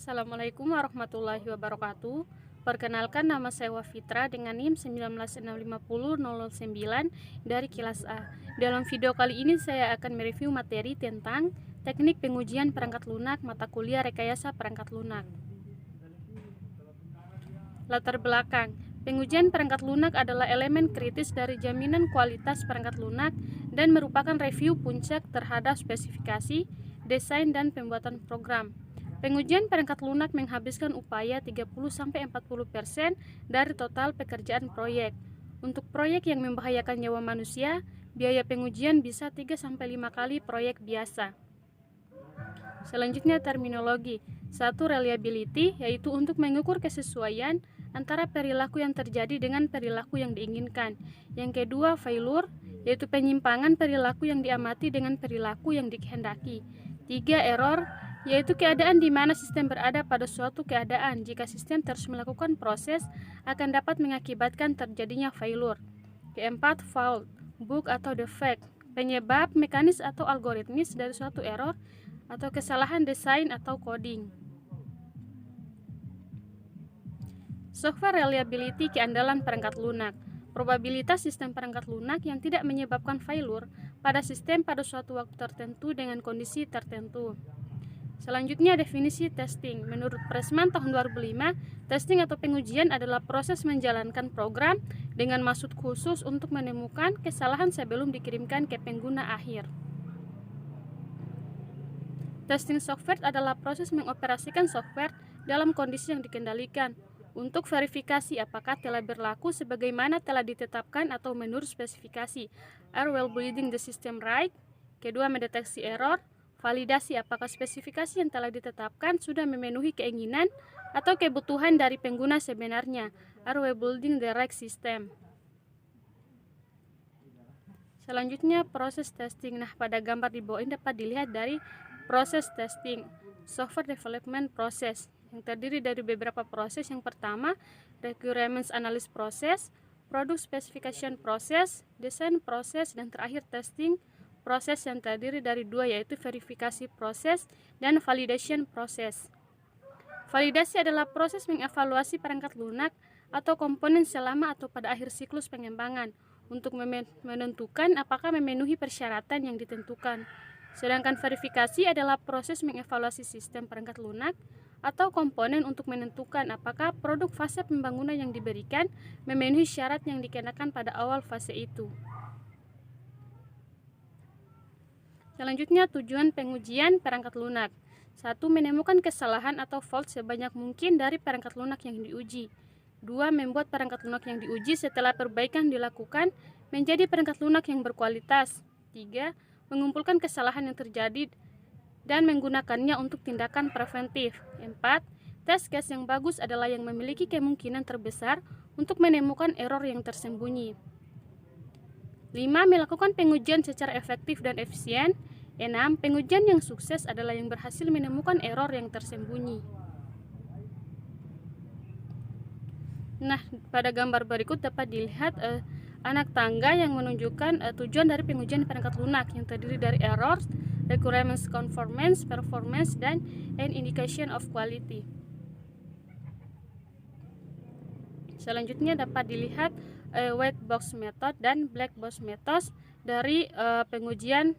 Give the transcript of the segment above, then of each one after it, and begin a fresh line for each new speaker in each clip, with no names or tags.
Assalamualaikum warahmatullahi wabarakatuh. Perkenalkan, nama saya Wafitra dengan NIM 1950009 dari Kilas A. Dalam video kali ini saya akan mereview materi tentang teknik pengujian perangkat lunak mata kuliah rekayasa perangkat lunak. Latar belakang: pengujian perangkat lunak adalah elemen kritis dari jaminan kualitas perangkat lunak dan merupakan review puncak terhadap spesifikasi, desain, dan pembuatan program. Pengujian perangkat lunak menghabiskan upaya 30-40% dari total pekerjaan proyek. Untuk proyek yang membahayakan nyawa manusia, biaya pengujian bisa 3-5 kali proyek biasa. Selanjutnya terminologi. 1. Reliability, yaitu untuk mengukur kesesuaian antara perilaku yang terjadi dengan perilaku yang diinginkan. Yang kedua, failure, yaitu penyimpangan perilaku yang diamati dengan perilaku yang dikehendaki. 3. Error, yaitu keadaan di mana sistem berada pada suatu keadaan. Jika sistem terus melakukan proses, akan dapat mengakibatkan terjadinya failure. Keempat, fault, bug atau defect, penyebab mekanis atau algoritmis dari suatu error atau kesalahan desain atau coding. Software reliability, keandalan perangkat lunak, probabilitas sistem perangkat lunak yang tidak menyebabkan failure pada sistem pada suatu waktu tertentu dengan kondisi tertentu. Selanjutnya, definisi testing. Menurut Pressman tahun 2005, testing atau pengujian adalah proses menjalankan program dengan maksud khusus untuk menemukan kesalahan sebelum dikirimkan ke pengguna akhir. Testing software adalah proses mengoperasikan software dalam kondisi yang dikendalikan untuk verifikasi apakah telah berlaku sebagaimana telah ditetapkan atau menurut spesifikasi. Are well building the system right? Kedua, mendeteksi error. Validasi apakah spesifikasi yang telah ditetapkan sudah memenuhi keinginan atau kebutuhan dari pengguna sebenarnya. Are we building the right system? Selanjutnya, proses testing. Nah, pada gambar di bawah ini dapat dilihat dari proses testing, software development process, yang terdiri dari beberapa proses. Yang pertama, requirements analysis process, product specification process, design process, dan terakhir testing proses yang terdiri dari dua, yaitu verifikasi proses dan validation proses. Validasi adalah proses mengevaluasi perangkat lunak atau komponen selama atau pada akhir siklus pengembangan untuk menentukan apakah memenuhi persyaratan yang ditentukan. Sedangkan verifikasi adalah proses mengevaluasi sistem perangkat lunak atau komponen untuk menentukan apakah produk fase pembangunan yang diberikan memenuhi syarat yang dikenakan pada awal fase itu. Selanjutnya, tujuan pengujian perangkat lunak. 1. Menemukan kesalahan atau fault sebanyak mungkin dari perangkat lunak yang diuji. 2. Membuat perangkat lunak yang diuji setelah perbaikan dilakukan menjadi perangkat lunak yang berkualitas. 3. Mengumpulkan kesalahan yang terjadi dan menggunakannya untuk tindakan preventif. 4. Test case yang bagus adalah yang memiliki kemungkinan terbesar untuk menemukan error yang tersembunyi. 5. Melakukan pengujian secara efektif dan efisien. 6. Pengujian yang sukses adalah yang berhasil menemukan error yang tersembunyi. Nah, pada gambar berikut dapat dilihat anak tangga yang menunjukkan tujuan dari pengujian perangkat lunak yang terdiri dari errors, requirements conformance, performance, dan an indication of quality. Selanjutnya dapat dilihat white box method dan black box method dari pengujian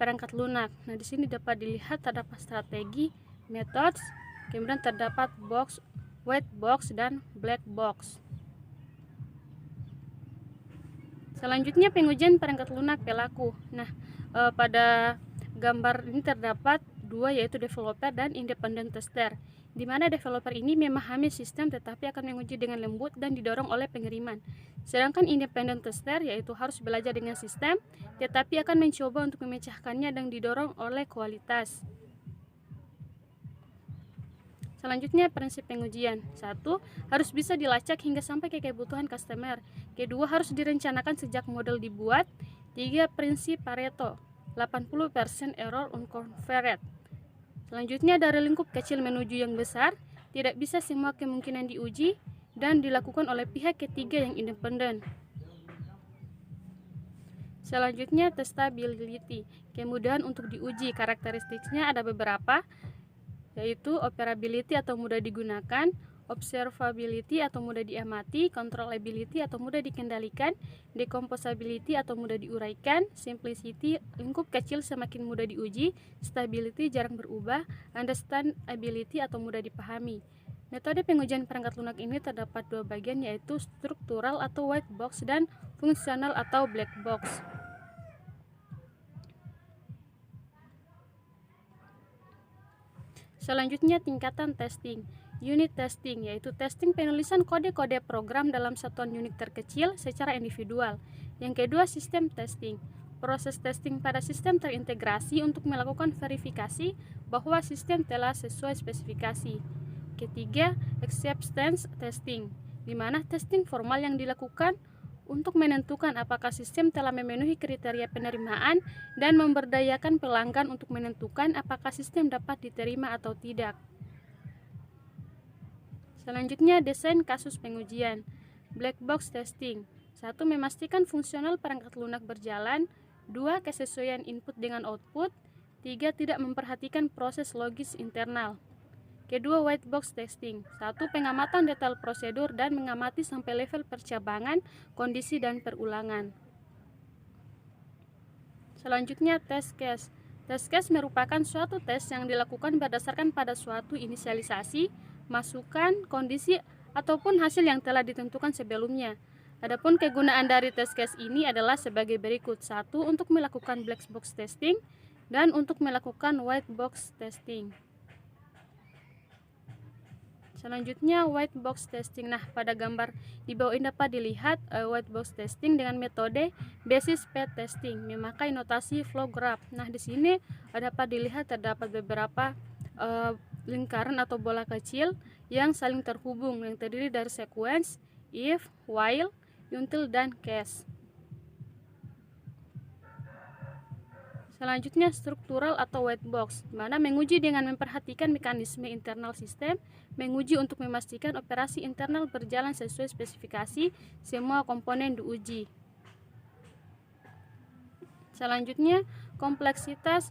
perangkat lunak. Nah, di sini dapat dilihat terdapat strategi, methods, kemudian terdapat box, white box, dan black box. Selanjutnya, pengujian perangkat lunak pelaku. Nah, pada gambar ini terdapat dua, yaitu developer dan independent tester, di mana developer ini memahami sistem tetapi akan menguji dengan lembut dan didorong oleh pengiriman. Sedangkan independent tester yaitu harus belajar dengan sistem tetapi akan mencoba untuk memecahkannya dan didorong oleh kualitas. Selanjutnya, prinsip pengujian. 1. Harus bisa dilacak hingga sampai ke kebutuhan customer. Kedua, harus direncanakan sejak model dibuat. 3. Prinsip Pareto, 80% error uncovered. Selanjutnya, dari lingkup kecil menuju yang besar, tidak bisa semua kemungkinan diuji dan dilakukan oleh pihak ketiga yang independen. Selanjutnya, testability, kemudahan untuk diuji. Karakteristiknya ada beberapa, yaitu operability atau mudah digunakan, observability atau mudah diamati, controllability atau mudah dikendalikan, decomposability atau mudah diuraikan, simplicity lingkup kecil semakin mudah diuji, stability jarang berubah, understandability atau mudah dipahami. Metode pengujian perangkat lunak ini terdapat dua bagian, yaitu struktural atau white box dan fungsional atau black box. Selanjutnya tingkatan testing. Unit testing yaitu testing penulisan kode-kode program dalam satuan unit terkecil secara individual. Yang kedua, sistem testing. Proses testing pada sistem terintegrasi untuk melakukan verifikasi bahwa sistem telah sesuai spesifikasi. Ketiga, acceptance testing, di mana testing formal yang dilakukan untuk menentukan apakah sistem telah memenuhi kriteria penerimaan dan memberdayakan pelanggan untuk menentukan apakah sistem dapat diterima atau tidak. Selanjutnya, desain kasus pengujian. Black box testing. 1. Memastikan fungsional perangkat lunak berjalan. 2. Kesesuaian input dengan output. 3. Tidak memperhatikan proses logis internal. Kedua, white box testing. 1. Pengamatan detail prosedur dan mengamati sampai level percabangan, kondisi, dan perulangan. Selanjutnya, test case. Test case merupakan suatu tes yang dilakukan berdasarkan pada suatu inisialisasi, masukan, kondisi, ataupun hasil yang telah ditentukan sebelumnya. Adapun kegunaan dari test case ini adalah sebagai berikut. 1. Untuk melakukan black box testing dan untuk melakukan white box testing. Selanjutnya, white box testing. Nah, pada gambar di bawah ini dapat dilihat white box testing dengan metode basis path testing memakai notasi flow graph. Nah, di sini dapat dilihat terdapat beberapa lingkaran atau bola kecil yang saling terhubung yang terdiri dari sequence, if, while, until, dan case. Selanjutnya, struktural atau white box, di mana menguji dengan memperhatikan mekanisme internal sistem, menguji untuk memastikan operasi internal berjalan sesuai spesifikasi semua komponen diuji. Selanjutnya, kompleksitas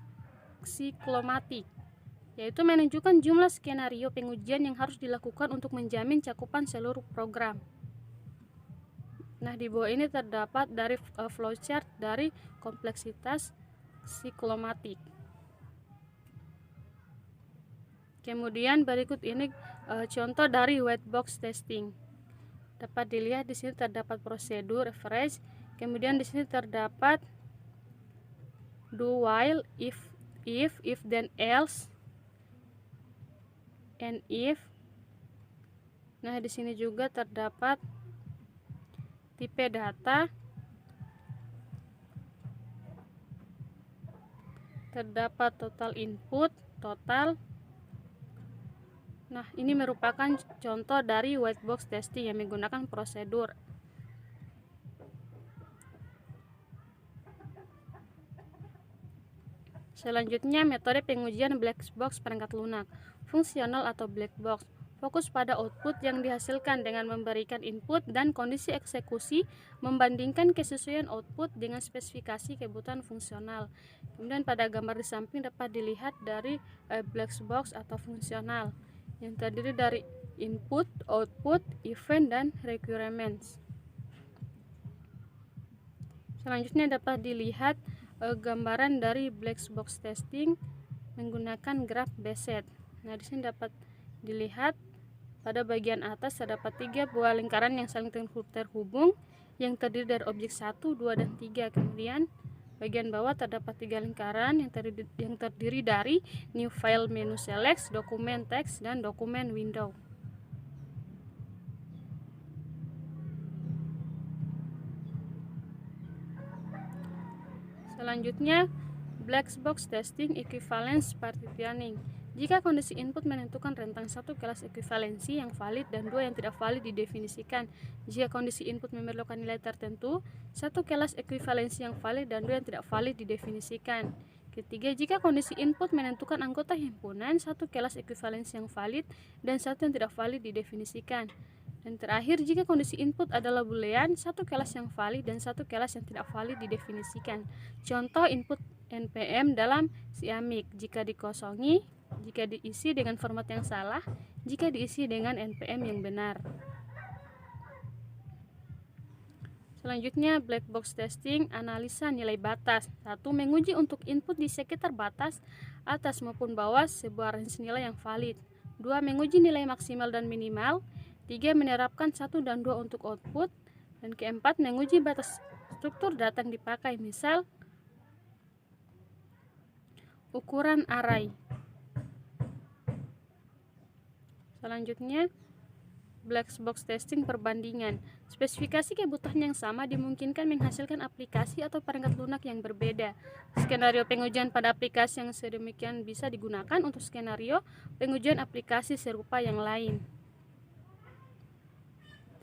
siklomatik, yaitu menunjukkan jumlah skenario pengujian yang harus dilakukan untuk menjamin cakupan seluruh program. Nah, di bawah ini terdapat dari flowchart dari kompleksitas siklomatik. Kemudian berikut ini contoh dari white box testing. Dapat dilihat di sini terdapat prosedur average, kemudian di sini terdapat do while, if then else, and if. Nah, di sini juga terdapat tipe data, terdapat total input, total. Nah, ini merupakan contoh dari white box testing yang menggunakan prosedur. Selanjutnya, metode pengujian black box perangkat lunak. Fungsional atau black box, fokus pada output yang dihasilkan dengan memberikan input dan kondisi eksekusi, membandingkan kesesuaian output dengan spesifikasi kebutuhan fungsional. Kemudian pada gambar di samping dapat dilihat dari black box atau fungsional yang terdiri dari input, output, event, dan requirements. Selanjutnya dapat dilihat gambaran dari black box testing menggunakan graph based. Nah, di sini dapat dilihat pada bagian atas terdapat 3 buah lingkaran yang saling terhubung yang terdiri dari objek 1, 2, dan 3. Kemudian bagian bawah terdapat 3 lingkaran yang terdiri dari new file menu select, dokumen text, dan dokumen window. Selanjutnya, black box testing equivalence partitioning. Jika kondisi input menentukan rentang 1 kelas ekuivalensi yang valid dan 2 yang tidak valid didefinisikan. Jika kondisi input memerlukan nilai tertentu, 1 kelas ekuivalensi yang valid dan 2 yang tidak valid didefinisikan. Ketiga, jika kondisi input menentukan anggota himpunan, 1 kelas ekuivalensi yang valid dan 1 yang tidak valid didefinisikan. Dan terakhir, jika kondisi input adalah boolean, 1 kelas yang valid dan 1 kelas yang tidak valid didefinisikan. Contoh input npm dalam siamik, jika dikosongi jika diisi dengan format yang salah, jika diisi dengan NPM yang benar. Selanjutnya, black box testing, analisa nilai batas. 1. Menguji untuk input di sekitar batas, atas maupun bawah, sebuah range nilai yang valid. 2. Menguji nilai maksimal dan minimal. 3. Menerapkan 1 dan 2 untuk output. Dan keempat, menguji batas struktur data yang dipakai, misal ukuran array. Selanjutnya, black box testing perbandingan. Spesifikasi kebutuhan yang sama dimungkinkan menghasilkan aplikasi atau perangkat lunak yang berbeda. Skenario pengujian pada aplikasi yang sedemikian bisa digunakan untuk skenario pengujian aplikasi serupa yang lain.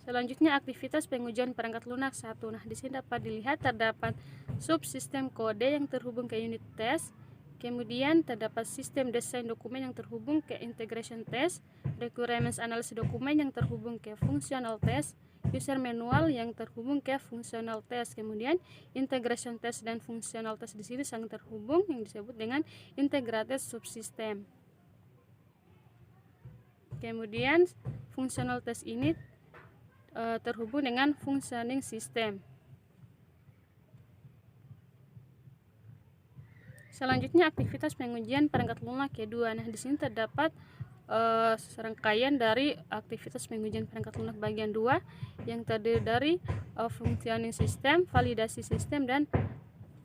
Selanjutnya, aktivitas pengujian perangkat lunak 1. Nah, di sini dapat dilihat terdapat subsistem kode yang terhubung ke unit test. Kemudian terdapat sistem desain dokumen yang terhubung ke integration test, requirements analysis dokumen yang terhubung ke functional test, user manual yang terhubung ke functional test. Kemudian integration test dan functional test di sini saling terhubung yang disebut dengan integrated subsystem. Kemudian functional test ini terhubung dengan functioning system. Selanjutnya, aktivitas pengujian perangkat lunak kedua. Nah, di sini terdapat serangkaian dari aktivitas pengujian perangkat lunak bagian 2 yang terdiri dari functioning system, validasi sistem, dan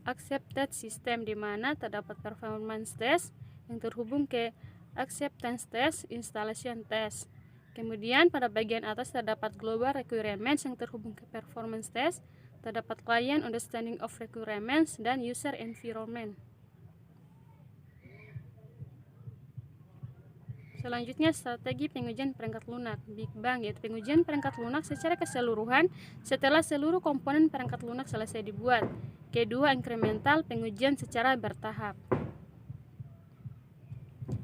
accepted system, di mana terdapat performance test yang terhubung ke acceptance test, installation test. Kemudian pada bagian atas terdapat global requirements yang terhubung ke performance test, terdapat client understanding of requirements, dan user environment. Selanjutnya, strategi pengujian perangkat lunak Big Bang, yaitu pengujian perangkat lunak secara keseluruhan setelah seluruh komponen perangkat lunak selesai dibuat. Kedua, incremental, pengujian secara bertahap.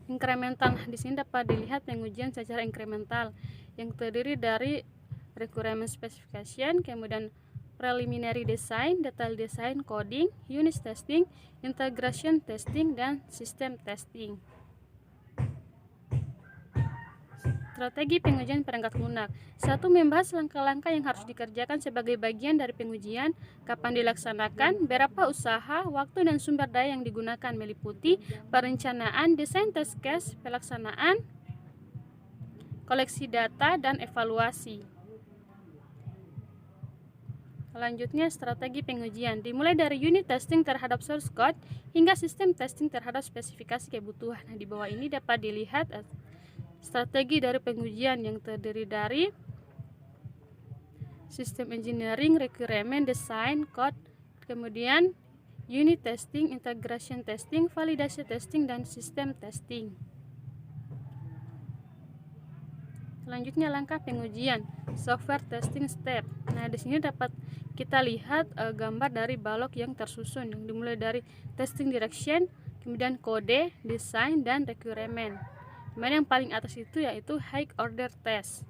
Incremental, di sini dapat dilihat pengujian secara incremental yang terdiri dari requirement specification, kemudian preliminary design, detail design, coding, unit testing, integration testing, dan system testing. Strategi pengujian perangkat lunak 1. Membahas langkah-langkah yang harus dikerjakan sebagai bagian dari pengujian, kapan dilaksanakan, berapa usaha, waktu, dan sumber daya yang digunakan, meliputi perencanaan, desain test case, pelaksanaan, koleksi data, dan evaluasi. Selanjutnya, strategi pengujian dimulai dari unit testing terhadap source code hingga sistem testing terhadap spesifikasi kebutuhan. Nah, di bawah ini dapat dilihat strategi dari pengujian yang terdiri dari sistem engineering, requirement, design, code, kemudian unit testing, integration testing, validasi testing, dan sistem testing. Selanjutnya, langkah pengujian software testing step. Nah, di sini dapat kita lihat gambar dari balok yang tersusun yang dimulai dari testing direction, kemudian kode, design, dan requirement. Dimana yang paling atas itu yaitu high order test.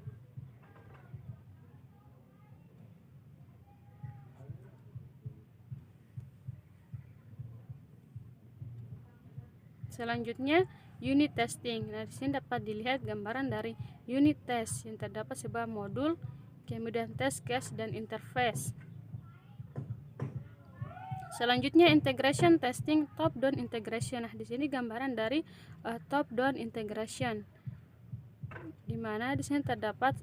Selanjutnya, unit testing. Nah, di sini dapat dilihat gambaran dari unit test yang terdapat sebuah modul, kemudian test case, dan interface. Selanjutnya, integration testing, top down integration. Nah, di sini gambaran dari top down integration, di mana di sini terdapat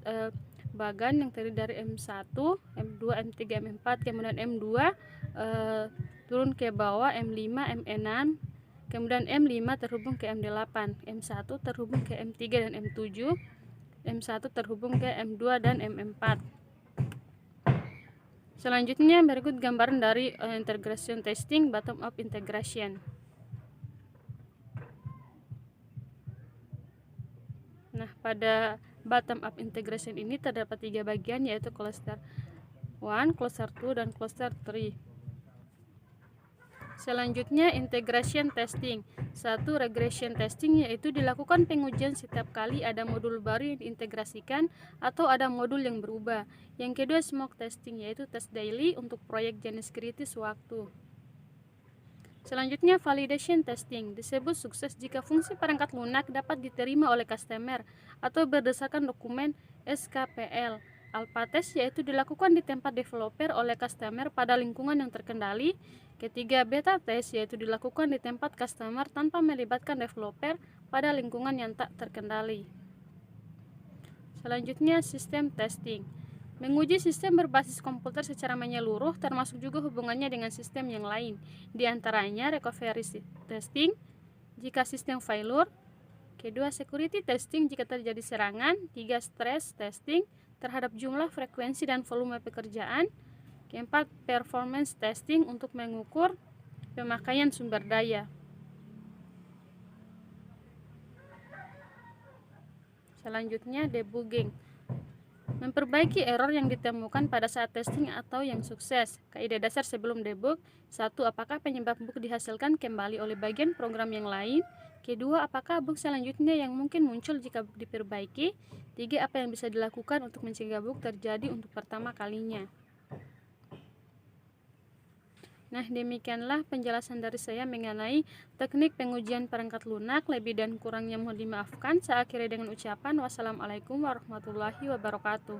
bagan yang terdiri dari M1, M2, M3, M4, kemudian M2 turun ke bawah, M5, M6, kemudian M5 terhubung ke M8, M1 terhubung ke M3 dan M7, M1 terhubung ke M2 dan M4. Selanjutnya, berikut gambaran dari integration testing, bottom up integration. Nah, pada bottom up integration ini terdapat 3 bagian, yaitu cluster 1, cluster 2, dan cluster 3. Selanjutnya, integration testing. 1. Regression testing, yaitu dilakukan pengujian setiap kali ada modul baru yang diintegrasikan atau ada modul yang berubah. Yang kedua, smoke testing, yaitu tes daily untuk proyek jenis kritis waktu. Selanjutnya, validation testing disebut sukses jika fungsi perangkat lunak dapat diterima oleh customer atau berdasarkan dokumen SKPL. Alpha test yaitu dilakukan di tempat developer oleh customer pada lingkungan yang terkendali. Ketiga, beta test yaitu dilakukan di tempat customer tanpa melibatkan developer pada lingkungan yang tak terkendali. Selanjutnya, sistem testing. Menguji sistem berbasis komputer secara menyeluruh termasuk juga hubungannya dengan sistem yang lain. Di antaranya recovery testing jika sistem failure. Kedua, security testing jika terjadi serangan. Tiga, stress testing terhadap jumlah, frekuensi, dan volume pekerjaan. Keempat, performance testing untuk mengukur pemakaian sumber daya. Selanjutnya, debugging. Memperbaiki error yang ditemukan pada saat testing atau yang sukses. Kaidah dasar sebelum debug: 1. Apakah penyebab bug dihasilkan kembali oleh bagian program yang lain? Kedua, apakah bug selanjutnya yang mungkin muncul jika bug diperbaiki? 3. Apa yang bisa dilakukan untuk mencegah bug terjadi untuk pertama kalinya? Nah, demikianlah penjelasan dari saya mengenai teknik pengujian perangkat lunak. Lebih dan kurangnya mohon dimaafkan. Saya akhiri dengan ucapan wassalamualaikum warahmatullahi wabarakatuh.